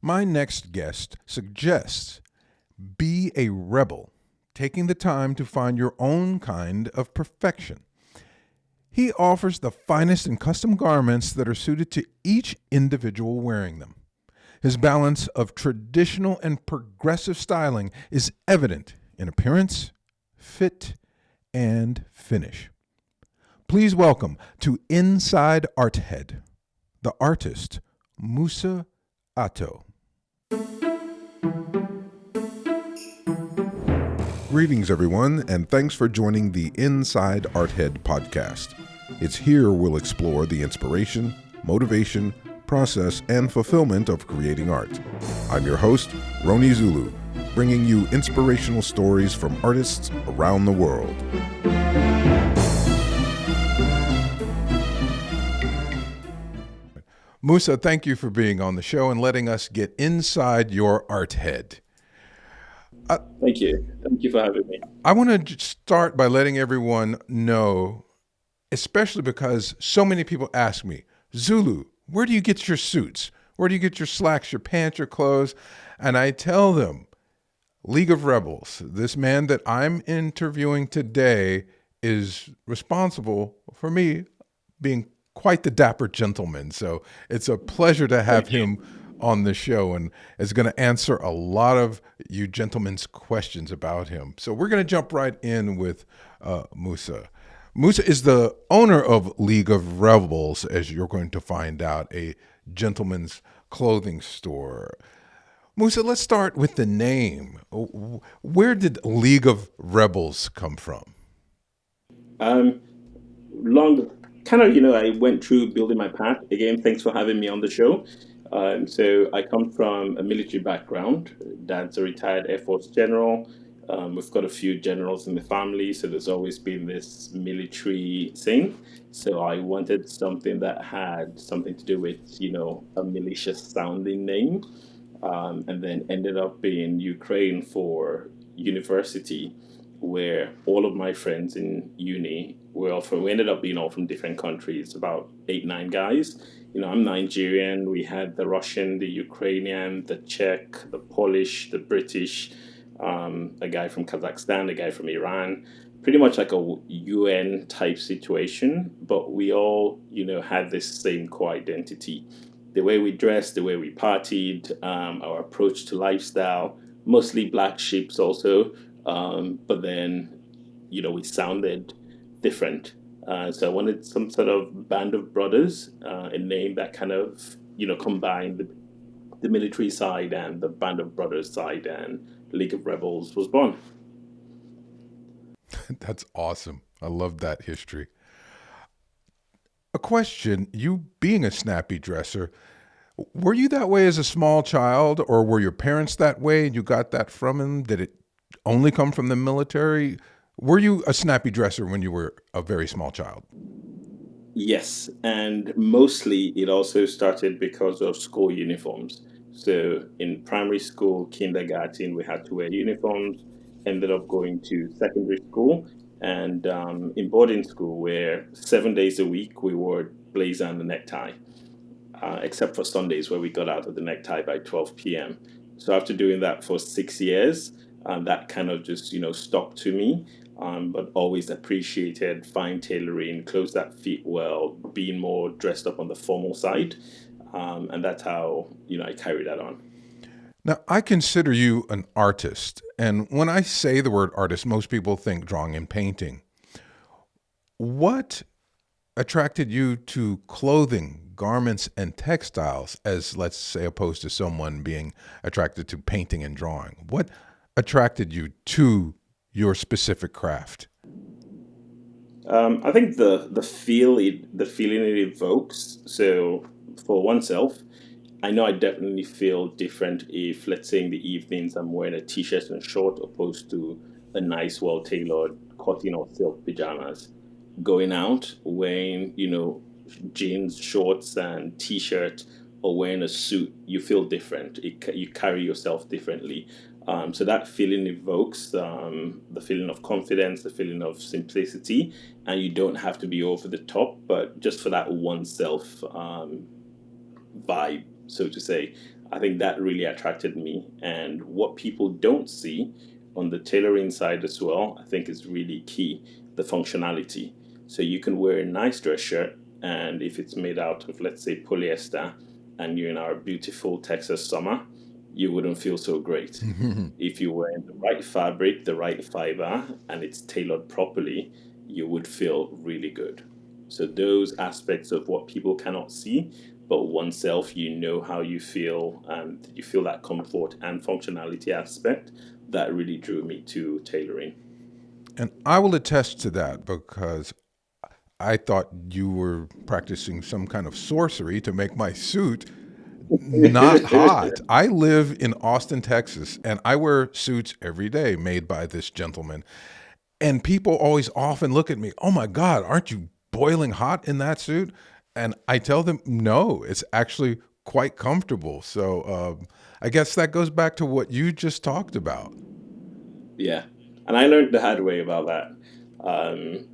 My next guest suggests be a rebel, taking the time to find your own kind of perfection. He offers the finest in custom garments that are suited to each individual wearing them. His balance of traditional and progressive styling is evident in appearance, fit, and finish. Please welcome to Inside Art Head, the artist Musa Ato. Greetings, everyone, and thanks for joining the Inside Art Head podcast. It's here we'll explore the inspiration, motivation, process, and fulfillment of creating art. I'm your host, Roni Zulu, bringing you inspirational stories from artists around the world. Musa, thank you for being on the show and letting us get inside your art head. Thank you. Thank you for having me. I want to start by letting everyone know, especially because so many people ask me, Zulu, where do you get your suits? Where do you get your slacks, your pants, your clothes? And I tell them, League of Rebels, this man that I'm interviewing today is responsible for me being quite the dapper gentleman. So it's a pleasure to have him on the show, and is going to answer a lot of you gentlemen's questions about him. So we're going to jump right in with Musa. Musa is the owner of League of Rebels, as you're going to find out, a gentleman's clothing store. Musa, let's start with the name. Where did League of Rebels come from? Long, I went through building my path. Again, thanks for having me on the show. So I come from a military background. Dad's a retired Air Force general. We've got a few generals in the family, so there's always been this military thing. So I wanted something that had something to do with, a malicious sounding name, and then ended up being Ukraine for university, where all of my friends in uni were all from, we ended up being all from different countries, about 8, 9 guys. I'm Nigerian. We had the Russian, the Ukrainian, the Czech, the Polish, the British, a guy from Kazakhstan, a guy from Iran. Pretty much like a UN type situation, but we all, had this same core identity. The way we dressed, the way we partied, our approach to lifestyle, mostly black sheeps also, but then, we sounded different. So I wanted some sort of band of brothers, a name that kind of, combined the military side and the band of brothers side, and League of Rebels was born. That's awesome. I love that history. A question, you being a snappy dresser, were you that way as a small child, or were your parents that way and you got that from them? Did it only come from the military? Were you a snappy dresser when you were a very small child? Yes, and mostly it also started because of school uniforms. So in primary school, kindergarten, we had to wear uniforms. Ended up going to secondary school, and in boarding school, where 7 days a week we wore blazer and a necktie, except for Sundays where we got out of the necktie by 12 p.m. So after doing that for 6 years, that kind of just, stuck to me. But always appreciated fine tailoring, clothes that fit well, being more dressed up on the formal side. And that's how, I carry that on. Now, I consider you an artist. And when I say the word artist, most people think drawing and painting. What attracted you to clothing, garments, and textiles as, let's say, opposed to someone being attracted to painting and drawing? What attracted you to your specific craft? I think the feeling it evokes. So for oneself, I know I definitely feel different if, let's say, in the evenings I'm wearing a t-shirt and short opposed to a nice, well-tailored cotton or silk pajamas. Going out wearing, jeans, shorts, and t-shirt, or wearing a suit, you feel different. You carry yourself differently. So that feeling evokes the feeling of confidence, the feeling of simplicity, and you don't have to be over the top, but just for that oneself vibe, so to say. I think that really attracted me. And what people don't see on the tailoring side as well, I think is really key, the functionality. So you can wear a nice dress shirt, and if it's made out of, let's say, polyester, and you're in our beautiful Texas summer, you wouldn't feel so great. If you wear the right fabric, the right fiber, and it's tailored properly, you would feel really good. So those aspects of what people cannot see, but oneself, you know how you feel, and you feel that comfort and functionality aspect, that really drew me to tailoring. And I will attest to that because I thought you were practicing some kind of sorcery to make my suit not hot. I live in Austin, Texas, and I wear suits every day made by this gentleman. And people always often look at me, oh my God, aren't you boiling hot in that suit? And I tell them, no, it's actually quite comfortable. So I guess that goes back to what you just talked about. Yeah. And I learned the hard way about that.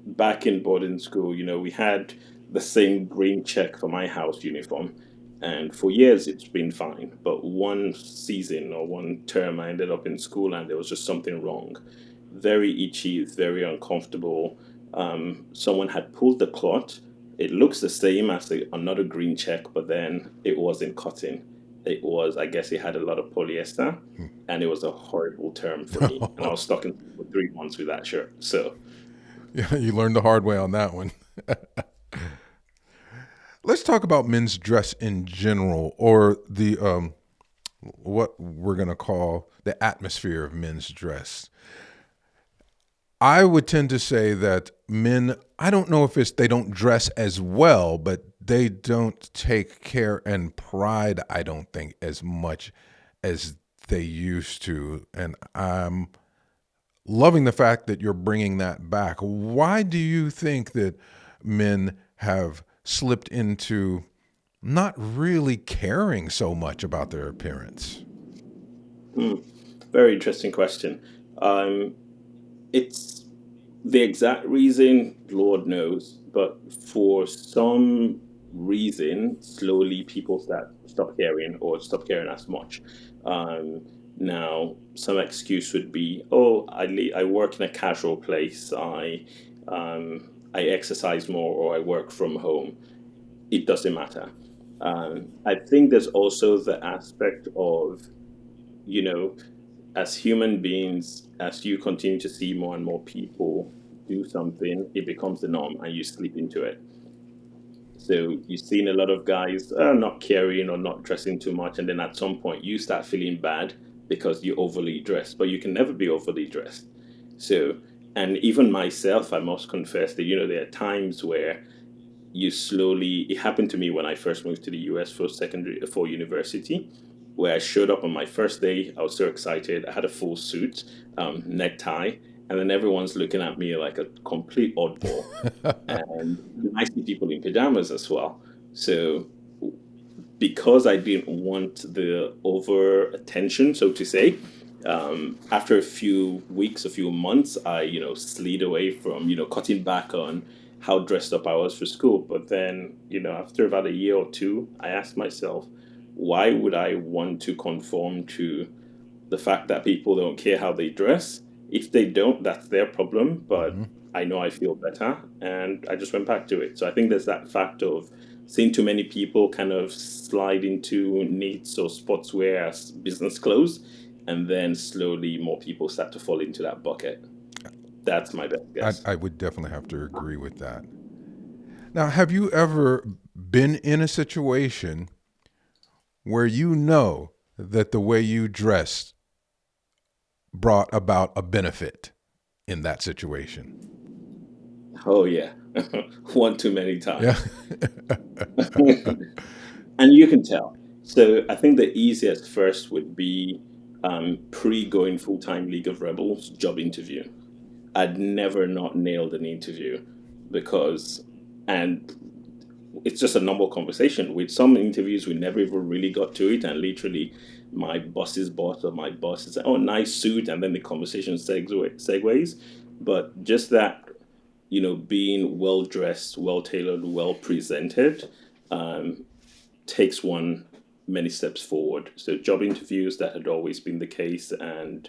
Back in boarding school, we had the same green check for my house uniform. And for years, it's been fine. But one season or one term, I ended up in school and there was just something wrong. Very itchy, very uncomfortable. Someone had pulled the cloth. It looks the same as another green check, but then it wasn't cotton. It was, I guess it had a lot of polyester, and it was a horrible term for me. And I was stuck in for 3 months with that shirt. So, Yeah, you learned the hard way on that one. Let's talk about men's dress in general, or the what we're going to call the atmosphere of men's dress. I would tend to say that men, I don't know if it's they don't dress as well, but they don't take care and pride, I don't think, as much as they used to. And I'm loving the fact that you're bringing that back. Why do you think that men have slipped into not really caring so much about their appearance? hmm, very interesting question. Um, it's the exact reason, Lord knows, but for some reason, slowly people stop caring or stop caring as much. Um, Now, some excuse would be, oh, I work in a casual place, I exercise more, or I work from home. It doesn't matter. I think there's also the aspect of, you know, as human beings, as you continue to see more and more people do something, it becomes the norm and you slip into it. So you've seen a lot of guys not caring or not dressing too much, and then at some point you start feeling bad because you overly dress, but you can never be overly dressed. So, and even myself, I must confess that there are times where you slowly it happened to me when I first moved to the US for university, where I showed up on my first day. I was so excited. I had a full suit, necktie, and then everyone's looking at me like a complete oddball. And I see people in pajamas as well. So because I didn't want the over attention, so to say, after a few weeks, a few months, I, slid away from, cutting back on how dressed up I was for school. But then, after about a year or two, I asked myself, why would I want to conform to the fact that people don't care how they dress? If they don't, that's their problem. But Mm-hmm. I know I feel better, and I just went back to it. So I think there's that fact of seeing too many people kind of slide into knits or sportswear as business clothes, and then slowly more people start to fall into that bucket. That's my best guess. I would definitely have to agree with that. Now, have you ever been in a situation where you know that the way you dressed brought about a benefit in that situation? Oh yeah, one too many Yeah. times. And you can tell. So I think the easiest first would be pre going full time League of Rebels job interview. I'd never not nailed an interview because, and it's just a normal conversation. With some interviews, we never even really got to it, and literally, my boss's boss or my boss is like, "Oh, nice suit," and then the conversation segues. But just that, being well dressed, well tailored, well presented, um, takes one. many steps forward. So job interviews, that had always been the case, and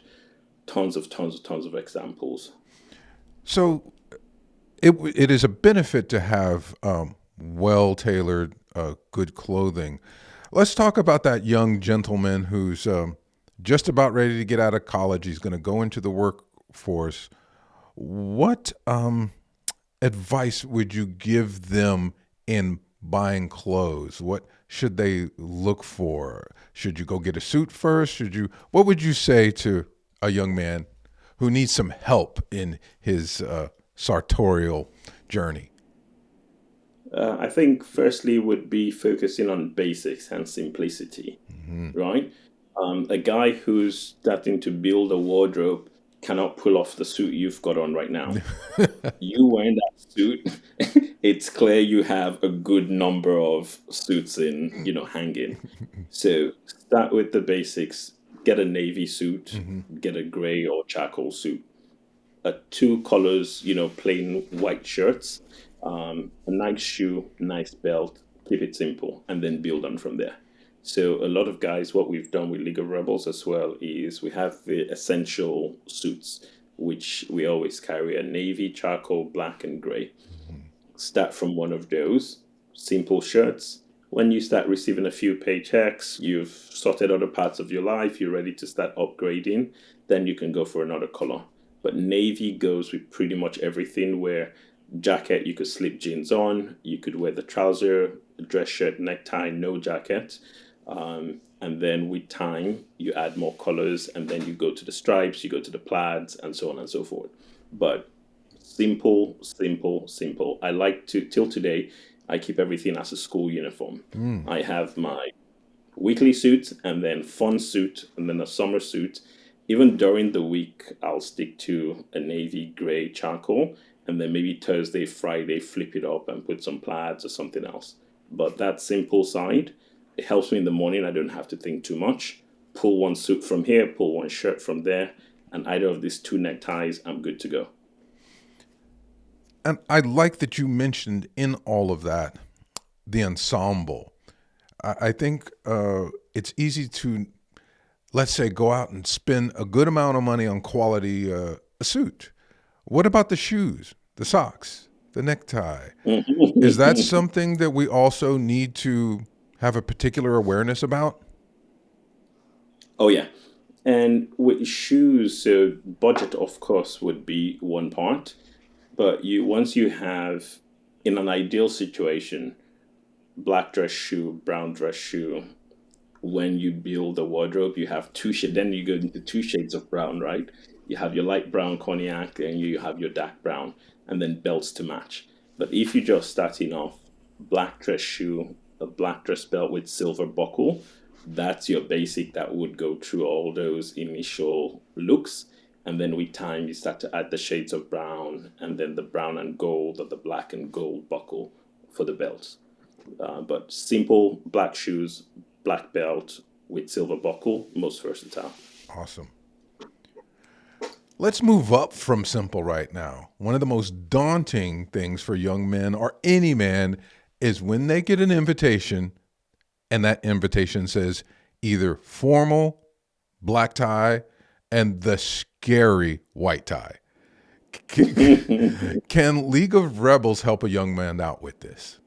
tons of examples. So it is a benefit to have well tailored, good clothing. Let's talk about that young gentleman who's just about ready to get out of college. He's going to go into the workforce. What advice would you give them in buying clothes? What should they look for? Should you go get a suit first? What would you say to a young man who needs some help in his sartorial journey? I think firstly would be focusing on basics and simplicity, right? A guy who's starting to build a wardrobe cannot pull off the suit you've got on right now. You wearing that suit, it's clear you have a good number of suits in, hanging. So start with the basics. Get a navy suit, get a gray or charcoal suit, two colors, plain white shirts, a nice shoe, nice belt, keep it simple, and then build on from there. So a lot of guys, what we've done with League of Rebels as well is we have the essential suits, which we always carry: a navy, charcoal, black, and gray. Start from one of those simple shirts. When you start receiving a few paychecks, you've sorted other parts of your life, you're ready to start upgrading, then you can go for another color. But navy goes with pretty much everything, where jacket, you could slip jeans on, you could wear the trouser, dress shirt, necktie, no jacket. And then with time, you add more colors, and then you go to the stripes, you go to the plaids, and so on and so forth. But simple, simple, simple. I like to, till today, I keep everything as a school uniform. I have my weekly suit, and then fun suit, and then a summer suit. Even during the week, I'll stick to a navy gray charcoal, and then maybe Thursday, Friday, flip it up and put some plaids or something else. But that simple side, it helps me in the morning. I don't have to think too much. Pull one suit from here, pull one shirt from there, and either of these two neckties, I'm good to go. And I like that you mentioned in all of that the ensemble. I think it's easy to, let's say, go out and spend a good amount of money on quality a suit. What about the shoes, the socks, the necktie? Is that something that we also need to have a particular awareness about? Oh yeah. And with shoes, so budget of course would be one part, but you once you have, in an ideal situation, black dress shoe, brown dress shoe, when you build a wardrobe, you have two shades. Then you go into two shades of brown, right? You have your light brown cognac, and you have your dark brown, and then belts to match. But if you're just starting off, black dress shoe, a black dress belt with silver buckle, that's your basic that would go through all those initial looks. And then with time, you start to add the shades of brown, and then the brown and gold, or the black and gold buckle for the belts. But simple black shoes, black belt with silver buckle, most versatile. Awesome. Let's move up from simple right now. One of the most daunting things for young men or any man is when they get an invitation and that invitation says either formal, black tie, and the scary white tie. Can League of Rebels help a young man out with this?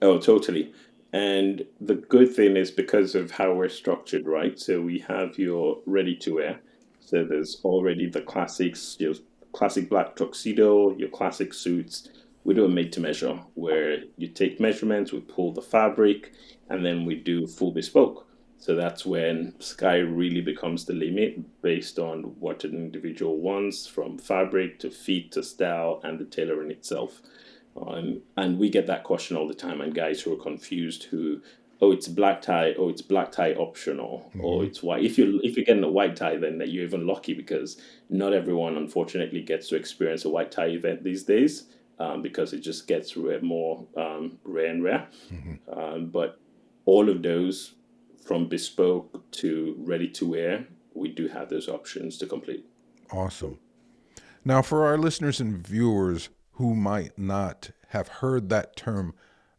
Oh, totally. And the good thing is because of how we're structured, right? So we have your ready to wear. So there's already the classics, your classic black tuxedo, your classic suits. We do a made to measure where you take measurements, we pull the fabric, and then we do full bespoke. So that's when sky really becomes the limit based on what an individual wants, from fabric to fit to style and the tailoring itself. And we get that question all the time, and guys who are confused, who, oh, it's black tie, oh, it's black tie optional, or it's white. If you're getting a white tie, then you're even lucky, because not everyone, unfortunately, gets to experience a white tie event these days, because it just gets more rare and rare. But all of those, from bespoke to ready to wear, we do have those options to complete. Awesome. Now, for our listeners and viewers who might not have heard that term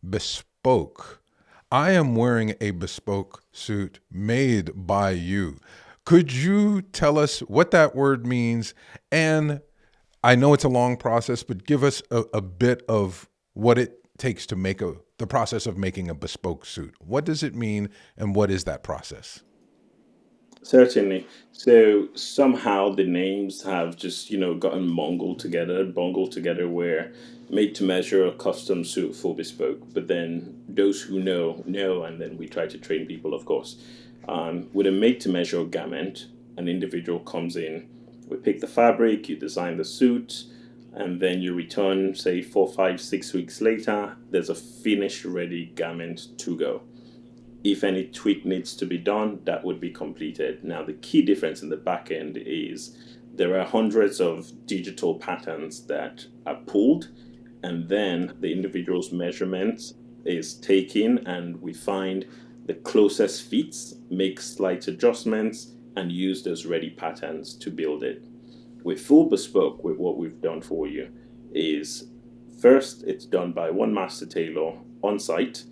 bespoke, I am wearing a bespoke suit made by you. Could you tell us what that word means? And I know it's a long process, but give us a bit of what it takes to make the process of making a bespoke suit. What does it mean, and what is that process? Certainly. So somehow the names have just, gotten bungled together where made to measure, custom suit, full bespoke. But then those who know, and then we try to train people, of course. With a made to measure garment, an individual comes in, we pick the fabric, you design the suit, and then you return, say, 4, 5, 6 weeks later, there's a finished, ready garment to go. If any tweak needs to be done, that would be completed. Now, the key difference in the back end is there are hundreds of digital patterns that are pulled, and then the individual's measurement is taken, and we find the closest fits, make slight adjustments, and use those ready patterns to build it. With full bespoke, with what we've done for you, is first it's done by one master tailor on site,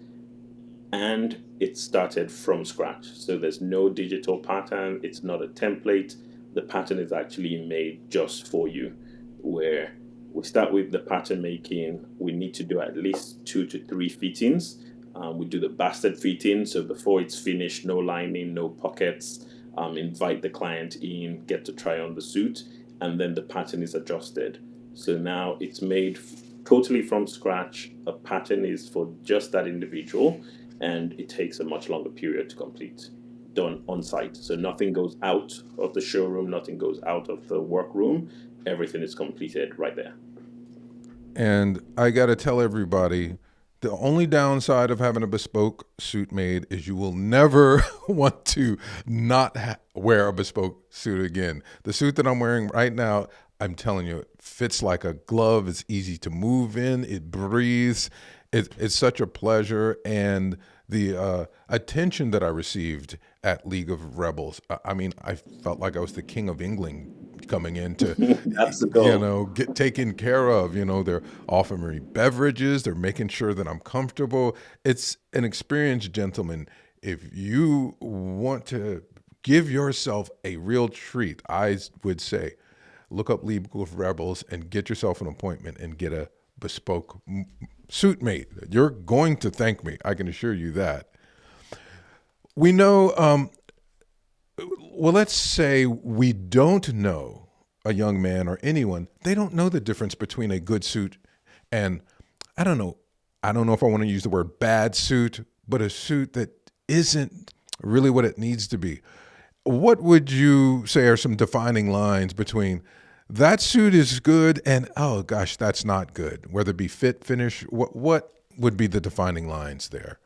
and it started from scratch. So there's no digital pattern, it's not a template. The pattern is actually made just for you, where we start with the pattern making. We need to do at least 2 to 3 fittings. We do the bastard fitting, so before it's finished, no lining, no pockets. Invite the client in, get to try on the suit, and then the pattern is adjusted. So now it's made totally from scratch. A pattern is for just that individual, and it takes a much longer period to complete, done on site. So nothing goes out of the showroom, nothing goes out of the workroom. Everything is completed right there. And I got to tell everybody, the only downside of having a bespoke suit made is you will never want to not wear a bespoke suit again. The suit that I'm wearing right now, I'm telling you, it fits like a glove. It's easy to move in. It breathes. It's such a pleasure. And the attention that I received at League of Rebels, I mean, I felt like I was the king of England coming in to, That's the goal. get taken care of. They're offering me beverages. They're making sure that I'm comfortable. It's an experience, gentlemen. If you want to give yourself a real treat, I would say look up League of Rebels and get yourself an appointment and get a bespoke suit made. You're going to thank me. I can assure you that. We know, well, let's say we don't know a young man or anyone, they don't know the difference between a good suit and, I don't know, I don't know if I want to use the word bad suit, but a suit that isn't really what it needs to be. What would you say are some defining lines between that suit is good and, oh gosh, that's not good? Whether it be fit, finish, what would be the defining lines there?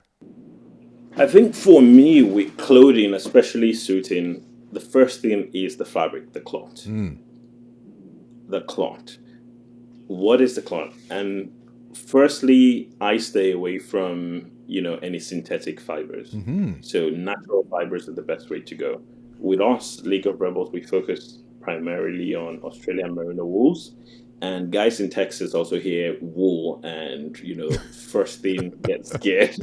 I think for me, with clothing, especially suiting, the first thing is the fabric, the cloth. The cloth. What is the cloth? And firstly, I stay away from, any synthetic fibers. So natural fibers are the best way to go. With us, League of Rebels, we focus primarily on Australian merino wools. And guys in Texas also hear wool, and first thing get scared.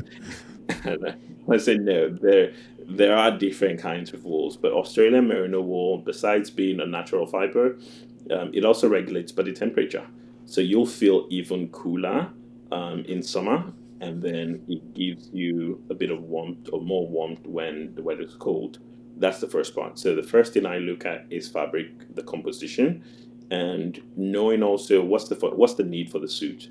And I said no. There are different kinds of wools, but Australian merino wool, besides being a natural fiber, it also regulates body temperature. So you'll feel even cooler in summer, and then it gives you a bit of warmth or more warmth when the weather's cold. That's the first part. So the first thing I look at is fabric, the composition, and knowing also what's the need for the suit.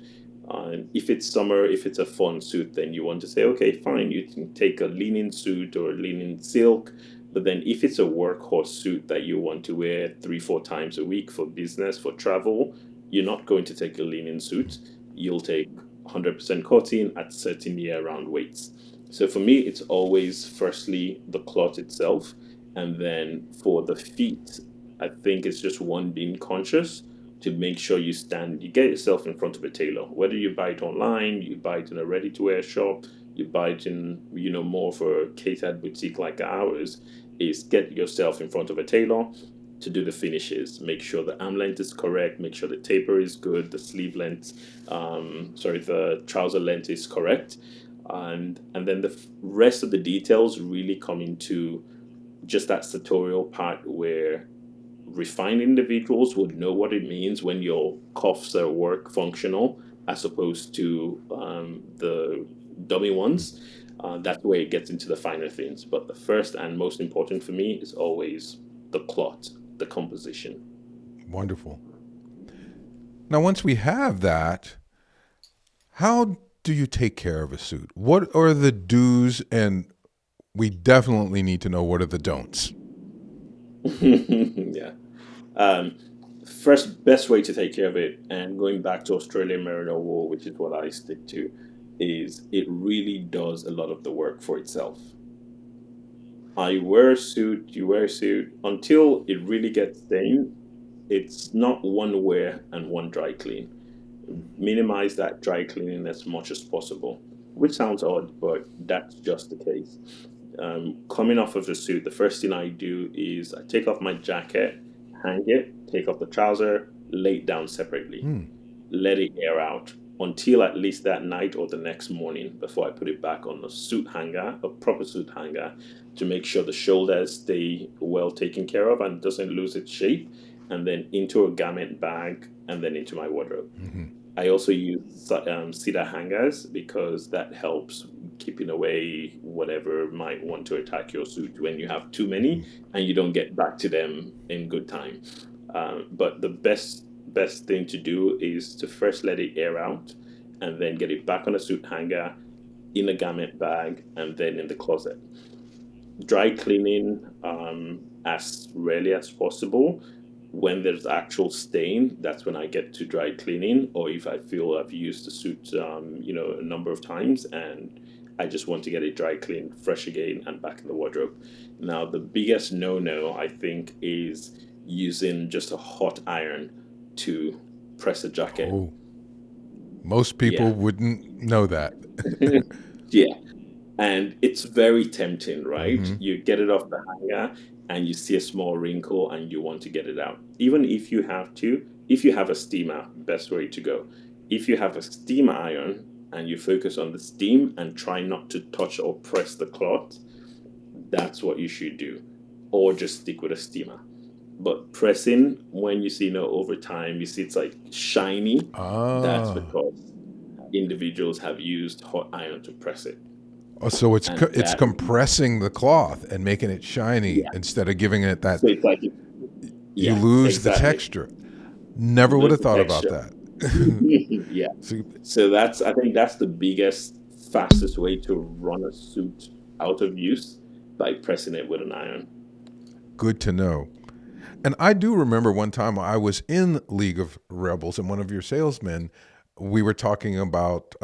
If it's summer, if it's a fun suit, then you want to say, okay, fine, you can take a linen suit or a linen silk. But then if it's a workhorse suit that you want to wear 3, 4 times a week for business, for travel, you're not going to take a linen suit. You'll take 100% cotton at certain year-round weights. So for me, it's always firstly the cloth itself, and then for the feet, I think it's just one being conscious to make sure you get yourself in front of a tailor. Whether you buy it online, you buy it in a ready-to-wear shop, you buy it in, more for a catered boutique like ours, is get yourself in front of a tailor to do the finishes. Make sure the arm length is correct, make sure the taper is good, the sleeve length, the trouser length is correct. And then the rest of the details really come into just that sartorial part where refined individuals would know what it means when your cuffs are work functional as opposed to the dummy ones. That's where it gets into the finer things. But the first and most important for me is always the cloth, the composition. Wonderful. Now, once we have that, how do you take care of a suit? What are the do's, and we definitely need to know what are the don'ts? Yeah. Um, First, best way to take care of it, and going back to Australian Merino wool, which is what I stick to, is it really does a lot of the work for itself. I wear a suit, you wear a suit, until it really gets stained. It's not one wear and one dry clean. Minimize that dry cleaning as much as possible, which sounds odd, but that's just the case. Coming off of the suit, the first thing I do is I take off my jacket, hang it, take off the trouser, lay it down separately, let it air out until at least that night or the next morning before I put it back on a suit hanger, a proper suit hanger, to make sure the shoulders stay well taken care of and doesn't lose its shape, and then into a garment bag and then into my wardrobe. I also use cedar hangers because that helps keeping away whatever might want to attack your suit when you have too many and you don't get back to them in good time. But the best thing to do is to first let it air out and then get it back on a suit hanger, in a garment bag, and then in the closet. Dry cleaning as rarely as possible. When there's actual stain, that's when I get to dry cleaning, or if I feel I've used the suit, a number of times, and I just want to get it dry cleaned, fresh again, and back in the wardrobe. Now, the biggest no-no I think is using just a hot iron to press a jacket. Oh, most people Yeah, wouldn't know that. yeah. And it's very tempting, right? You get it off the hanger and you see a small wrinkle and you want to get it out. Even if you have a steamer, best way to go. If you have a steam iron and you focus on the steam and try not to touch or press the cloth, that's what you should do. Or just stick with a steamer. But pressing, when you see, over time, you see it's like shiny, that's Ah, because individuals have used hot iron to press it. oh, so And it's that, compressing the cloth and making it shiny yeah. instead of giving it that. So it's like, You yeah, lose the exactly. texture. Never would Lose have the thought about texture. that. Yeah. So So I think that's the biggest, fastest way to run a suit out of use, by pressing it with an iron. good to know. And I do remember one time I was in League of Rebels, and one of your salesmen, we were talking about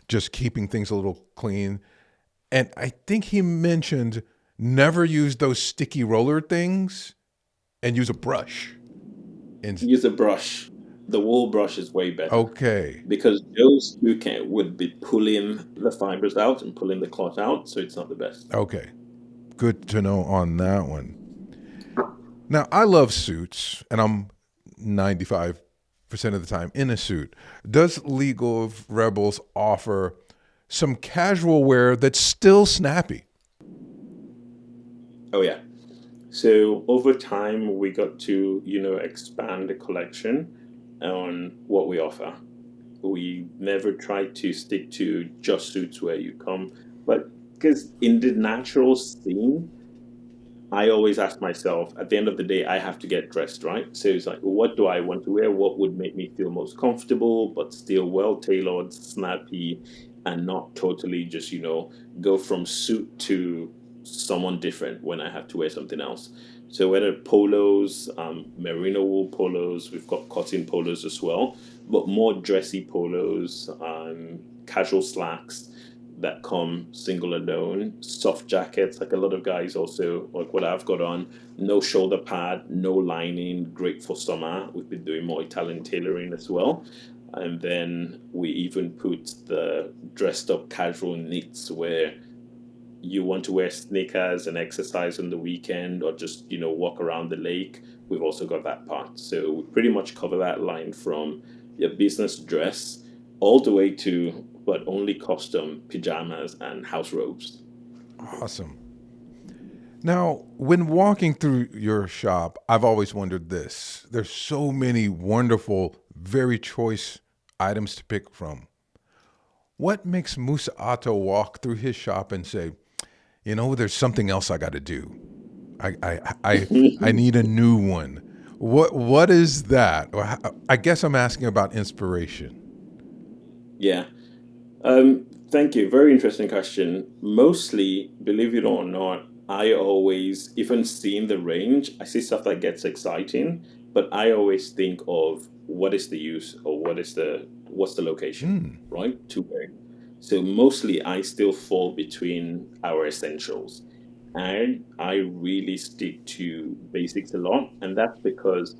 just keeping things a little clean. And I think he mentioned never use those sticky roller things and use a brush. And Use a brush. The wool brush is way better okay, because those two can would be pulling the fibers out and pulling the cloth out, so it's not the best. okay, good to know on that one. Now, I love suits, and I'm 95% of the time in a suit. Does League of Rebels offer some casual wear that's still snappy? Oh yeah. So over time, we got to, expand the collection on what we offer. We never tried to stick to just suits where you come, but because in the natural scene, I always ask myself, at the end of the day, I have to get dressed, right? So it's like, what do I want to wear? What would make me feel most comfortable, but still well tailored, snappy, and not totally just, go from suit to someone different when I have to wear something else. So whether polos, merino wool polos, we've got cotton polos as well, but more dressy polos, casual slacks that come single alone, soft jackets, like a lot of guys also, like what I've got on, no shoulder pad, no lining, great for summer. We've been doing more Italian tailoring as well. And then we even put the dressed up casual knits where you want to wear sneakers and exercise on the weekend or just, walk around the lake. We've also got that part. So we pretty much cover that line from your business dress all the way to but only custom pajamas and house robes. Awesome. Now, when walking through your shop, I've always wondered this. There's so many wonderful, very choice items to pick from. What makes Musa Ato walk through his shop and say, there's something else I got to do. I need a new one. What is that? I guess I'm asking about inspiration. Yeah. Thank you. Very interesting question. Mostly, believe it or not, I always, even seeing the range, I see stuff that gets exciting, but I always think of what is the use or what's the location, right? To where. So mostly, I still fall between our essentials, and I really stick to basics a lot, and that's because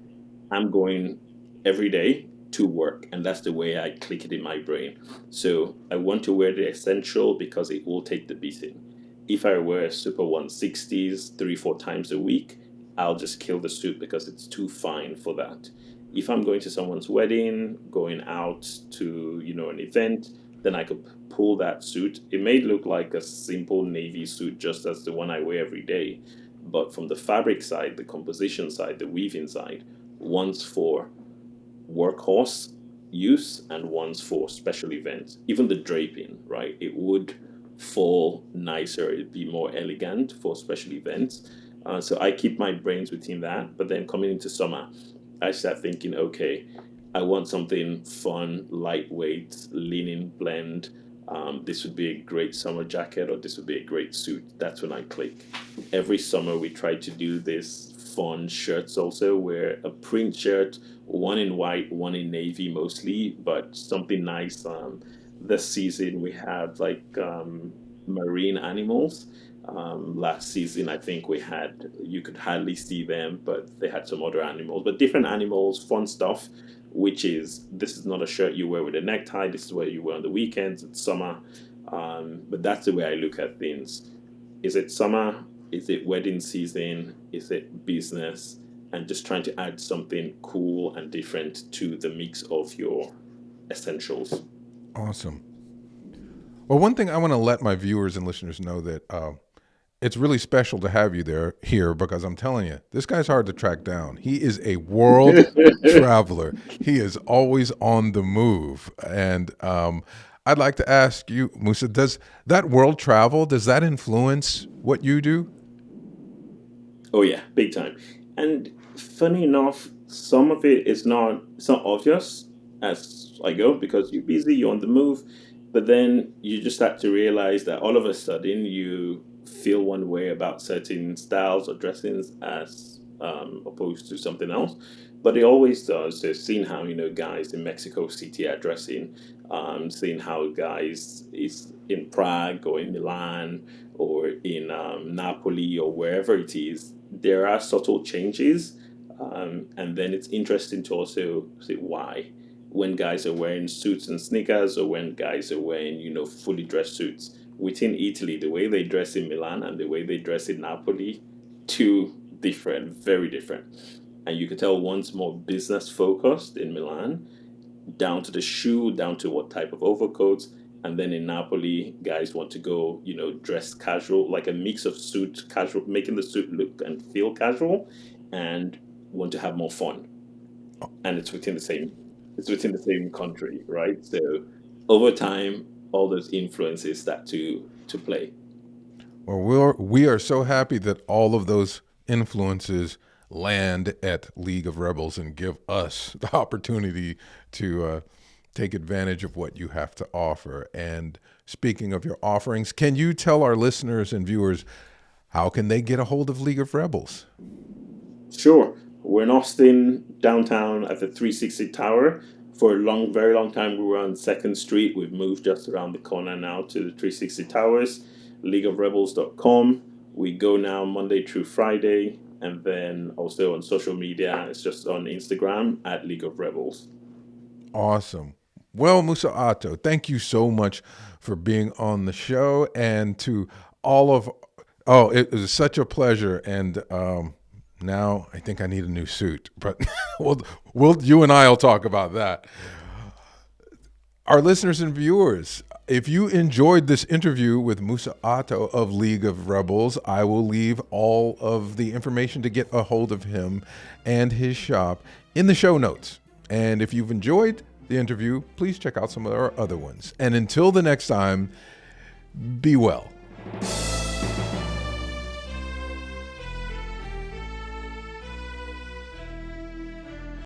I'm going every day to work, and that's the way I click it in my brain. So I want to wear the essential because it will take the beating. If I wear Super 160s 3, 4 times a week, I'll just kill the suit because it's too fine for that. If I'm going to someone's wedding, going out to, an event, then I could pull that suit. It may look like a simple navy suit, just as the one I wear every day. But from the fabric side, the composition side, the weaving side, one's for workhorse use and one's for special events. Even the draping, right? It would fall nicer, it'd be more elegant for special events. So I keep my brains within that. But then coming into summer, I start thinking, okay, I want something fun, lightweight, linen blend. This would be a great summer jacket, or this would be a great suit. That's when I click. Every summer, we try to do this fun shirts also, where a print shirt, one in white, one in navy mostly, but something nice. This season, we have like marine animals. Last season, I think we had, you could hardly see them, but they had some other animals, but different animals, fun stuff, which is, this is not a shirt you wear with a necktie, this is what you wear on the weekends, it's summer. But that's the way I look at things. Is it summer? Is it wedding season? Is it business? And just trying to add something cool and different to the mix of your essentials. Awesome. Well, one thing I want to let my viewers and listeners know that it's really special to have you here because I'm telling you, this guy's hard to track down. He is a world traveler. He is always on the move. And I'd like to ask you, Musa, does that world travel, does that influence what you do? Oh yeah, big time. And funny enough, some of it is not, it's not obvious as I go because you're busy, you're on the move, but then you just start to realize that all of a sudden you feel one way about certain styles or dressings as opposed to something else. But it always does. So seeing how, guys in Mexico City are dressing, seeing how guys is in Prague or in Milan or in Napoli or wherever it is, there are subtle changes. And then it's interesting to also see why. When guys are wearing suits and sneakers, or when guys are wearing, fully dressed suits. Within Italy, the way they dress in Milan and the way they dress in Napoli, two different, very different. And you could tell one's more business focused in Milan, down to the shoe, down to what type of overcoats. And then in Napoli, guys want to go, dress casual, like a mix of suit, casual, making the suit look and feel casual, and want to have more fun. And it's within the same country, right? So over time, all those influences start to play. Well, we are so happy that all of those influences land at League of Rebels and give us the opportunity to take advantage of what you have to offer. And speaking of your offerings, can you tell our listeners and viewers how can they get a hold of League of Rebels? Sure. We're in Austin, downtown at the 360 Tower. For a long, very long time, we were on Second Street. We've moved just around the corner now to the 360 Towers, leagueofrebels.com. We go now Monday through Friday, and then also on social media. It's just on Instagram at League of Rebels. Awesome. Well, Musa Ato, thank you so much for being on the show, and to all of, it was such a pleasure. And now I think I need a new suit, but you and I will talk about that. Our listeners and viewers, If you enjoyed this interview with Musa Ato of League of Rebels, I will leave all of the information to get a hold of him and his shop in the show notes. And if you've enjoyed the interview, please check out some of our other ones. And until the next time, be well.